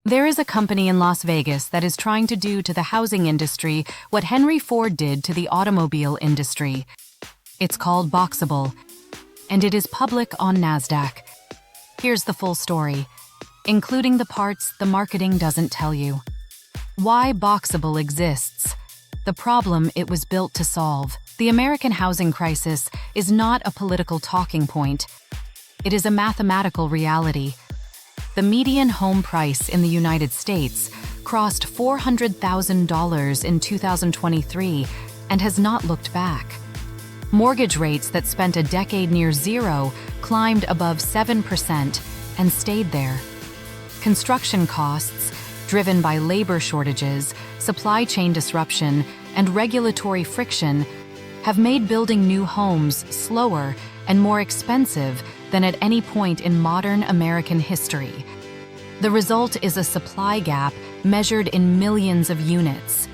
There is a company in Las Vegas that is trying to do to the housing industry what Henry Ford did to the automobile industry. It's called Boxabl, and it is public on Nasdaq. Here's the full story, including the parts the marketing doesn't tell you. Why Boxabl exists. The problem it was built to solve. The American housing crisis is not a political talking point. It is a mathematical reality. The median home price in the United States crossed $400,000 in 2023 and has not looked back. Mortgage rates that spent a decade near zero climbed above 7% and stayed there. Construction costs, driven by labor shortages, supply chain disruption, and regulatory friction, have made building new homes slower and more expensive than at any point in modern American history. The result is a supply gap measured in millions of units.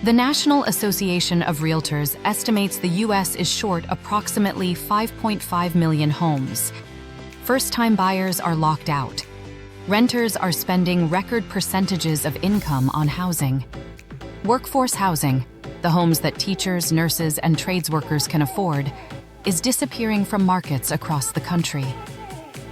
The National Association of Realtors estimates the U.S. is short approximately 5.5 million homes. First-time buyers are locked out. Renters are spending record percentages of income on housing. Workforce housing, the homes that teachers, nurses, and trades workers can afford, is disappearing from markets across the country.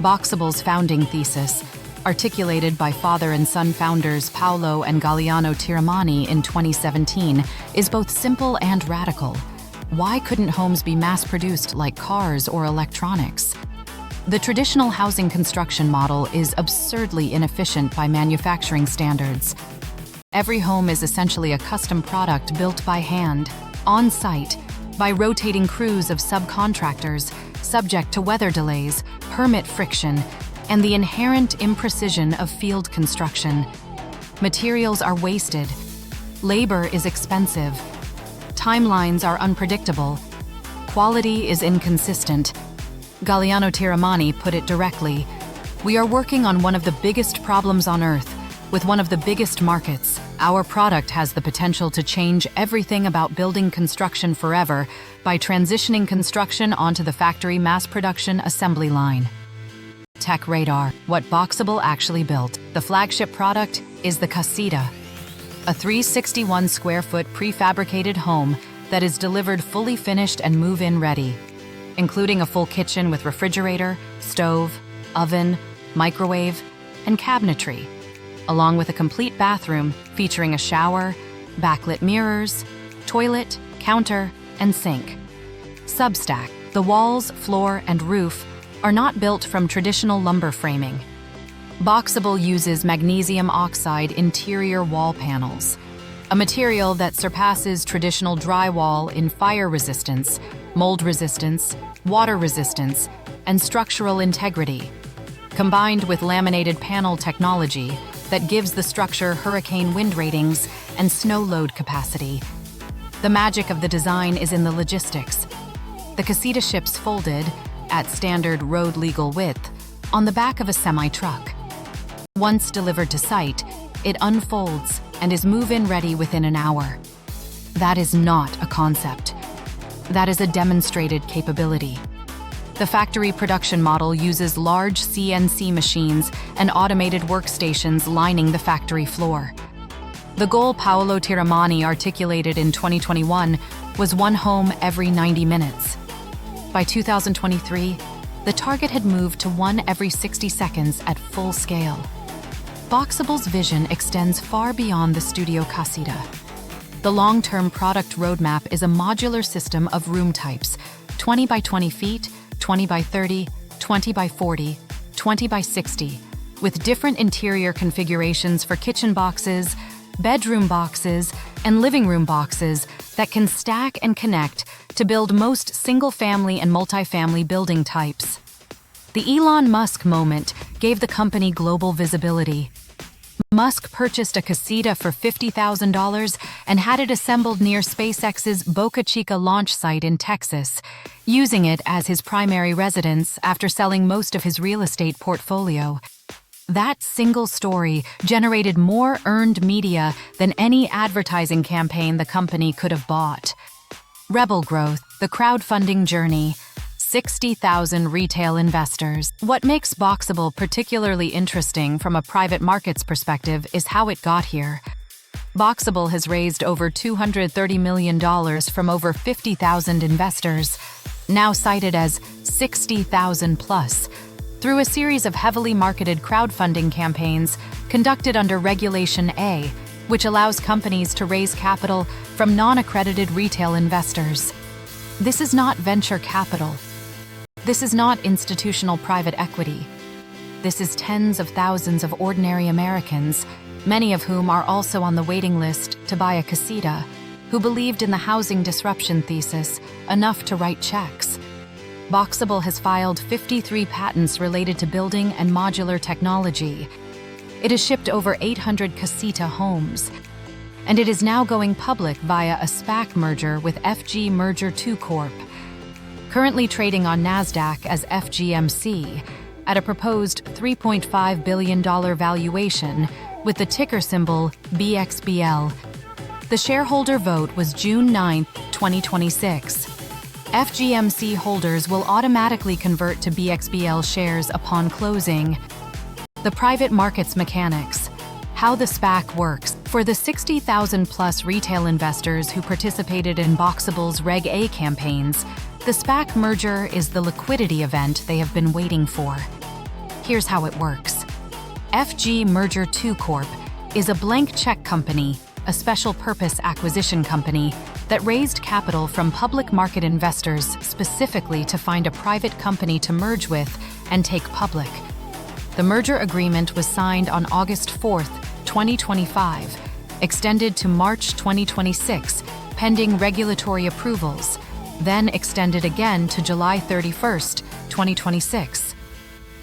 Boxabl's founding thesis, articulated by father and son founders Paolo and Galliano Tiramani in 2017, is both simple and radical. Why couldn't homes be mass-produced like cars or electronics? The traditional housing construction model is absurdly inefficient by manufacturing standards. Every home is essentially a custom product built by hand, on-site, by rotating crews of subcontractors, subject to weather delays, permit friction, and the inherent imprecision of field construction. Materials are wasted. Labor is expensive. Timelines are unpredictable. Quality is inconsistent. Galliano Tiramani put it directly, "We are working on one of the biggest problems on Earth, with one of the biggest markets. Our product has the potential to change everything about building construction forever by transitioning construction onto the factory mass production assembly line." Tech Radar, what Boxabl actually built. The flagship product is the Casita, a 361 square foot prefabricated home that is delivered fully finished and move-in ready, including a full kitchen with refrigerator, stove, oven, microwave, and cabinetry, along with a complete bathroom featuring a shower, backlit mirrors, toilet, counter, and sink. Substack, the walls, floor, and roof are not built from traditional lumber framing. Boxabl uses magnesium oxide interior wall panels, a material that surpasses traditional drywall in fire resistance, mold resistance, water resistance, and structural integrity, combined with laminated panel technology that gives the structure hurricane wind ratings and snow load capacity. The magic of the design is in the logistics. The Casita ships folded, at standard road legal width, on the back of a semi-truck. Once delivered to site, it unfolds and is move-in ready within an hour. That is not a concept. That is a demonstrated capability. The factory production model uses large CNC machines and automated workstations lining the factory floor. The goal Paolo Tiramani articulated in 2021 was one home every 90 minutes. By 2023, the target had moved to one every 60 seconds at full scale. Boxabl's vision extends far beyond the studio Casita. The long-term product roadmap is a modular system of room types, 20 by 20 feet, 20 by 30, 20 by 40, 20 by 60, with different interior configurations for kitchen boxes, bedroom boxes, and living room boxes that can stack and connect to build most single-family and multifamily building types. The Elon Musk moment gave the company global visibility. Musk purchased a Casita for $50,000 and had it assembled near SpaceX's Boca Chica launch site in Texas, using it as his primary residence after selling most of his real estate portfolio. That single story generated more earned media than any advertising campaign the company could have bought. Rebel growth, the crowdfunding journey. 60,000 retail investors. What makes Boxabl particularly interesting from a private markets perspective is how it got here. Boxabl has raised over $230 million from over 50,000 investors, now cited as 60,000 plus, through a series of heavily marketed crowdfunding campaigns conducted under Regulation A, which allows companies to raise capital from non-accredited retail investors. This is not venture capital. This is not institutional private equity. This is tens of thousands of ordinary Americans, many of whom are also on the waiting list to buy a Casita, who believed in the housing disruption thesis enough to write checks. Boxabl has filed 53 patents related to building and modular technology. It has shipped over 800 Casita homes, and it is now going public via a SPAC merger with FG Merger II Corp, currently trading on Nasdaq as FGMC at a proposed $3.5 billion valuation with the ticker symbol BXBL. The shareholder vote was June 9, 2026. FGMC holders will automatically convert to BXBL shares upon closing. The private markets mechanics. How the SPAC works. For the 60,000 plus retail investors who participated in Boxabl's Reg A campaigns, the SPAC merger is the liquidity event they have been waiting for. Here's how it works. FG Merger II Corp is a blank check company, a special purpose acquisition company that raised capital from public market investors specifically to find a private company to merge with and take public. The merger agreement was signed on August 4, 2025, extended to March 2026, pending regulatory approvals, then extended again to July 31, 2026.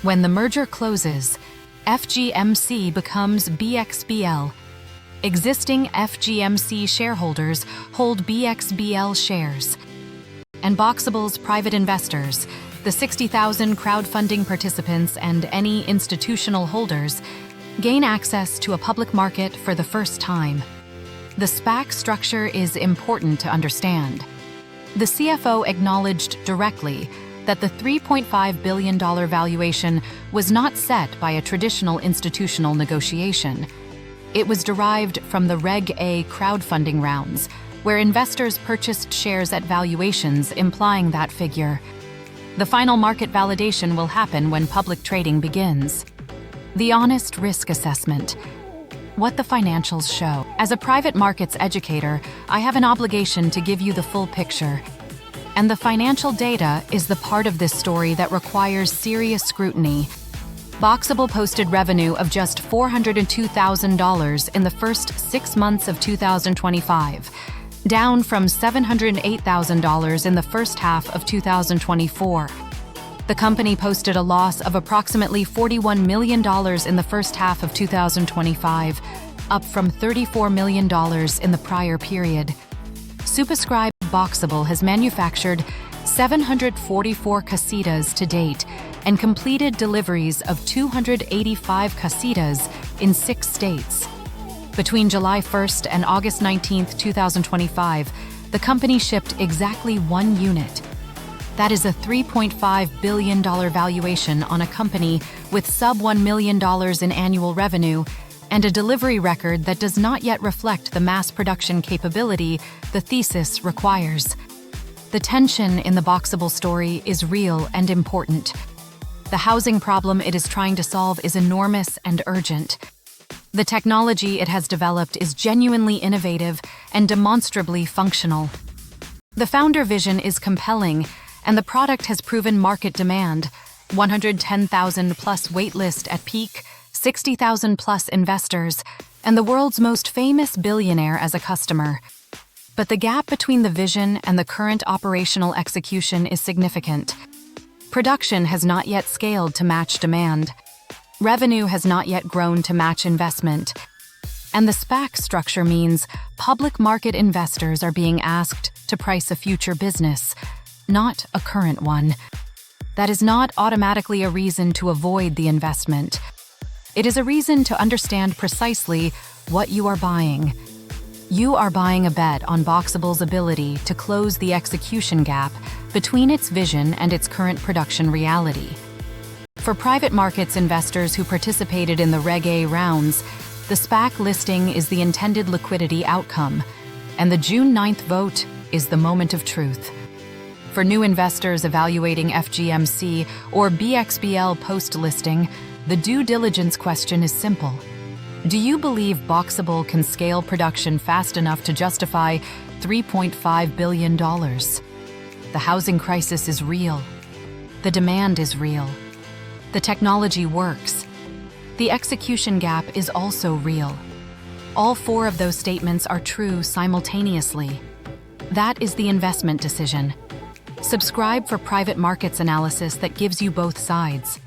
When the merger closes, FGMC becomes BXBL. Existing FGMC shareholders hold BXBL shares, and Boxabl's private investors, the 60,000 crowdfunding participants and any institutional holders, gain access to a public market for the first time. The SPAC structure is important to understand. The CFO acknowledged directly that the $3.5 billion valuation was not set by a traditional institutional negotiation. It was derived from the Reg A crowdfunding rounds, where investors purchased shares at valuations implying that figure. The final market validation will happen when public trading begins. The honest risk assessment. What the financials show. As a private markets educator, I have an obligation to give you the full picture. And the financial data is the part of this story that requires serious scrutiny. Boxabl posted revenue of just $402,000 in the first 6 months of 2025, down from $708,000 in the first half of 2024. The company posted a loss of approximately $41 million in the first half of 2025, up from $34 million in the prior period. Superscribed Boxabl has manufactured 744 Casitas to date and completed deliveries of 285 Casitas in 6 states. Between July 1st and August 19, 2025, the company shipped exactly 1 unit. That is a $3.5 billion valuation on a company with sub $1 million in annual revenue and a delivery record that does not yet reflect the mass production capability the thesis requires. The tension in the Boxabl story is real and important. The housing problem it is trying to solve is enormous and urgent. The technology it has developed is genuinely innovative and demonstrably functional. The founder vision is compelling, and the product has proven market demand. 110,000 plus waitlist at peak, 60,000 plus investors, and the world's most famous billionaire as a customer. But the gap between the vision and the current operational execution is significant. Production has not yet scaled to match demand. Revenue has not yet grown to match investment. And the SPAC structure means public market investors are being asked to price a future business, not a current one. That is not automatically a reason to avoid the investment. It is a reason to understand precisely what you are buying. You are buying a bet on Boxabl's ability to close the execution gap between its vision and its current production reality. For private markets investors who participated in the Reg A rounds, the SPAC listing is the intended liquidity outcome, and the June 9th vote is the moment of truth. For new investors evaluating FGMC or BXBL post-listing, the due diligence question is simple. Do you believe Boxabl can scale production fast enough to justify $3.5 billion? The housing crisis is real. The demand is real. The technology works. The execution gap is also real. All four of those statements are true simultaneously. That is the investment decision. Subscribe for private markets analysis that gives you both sides.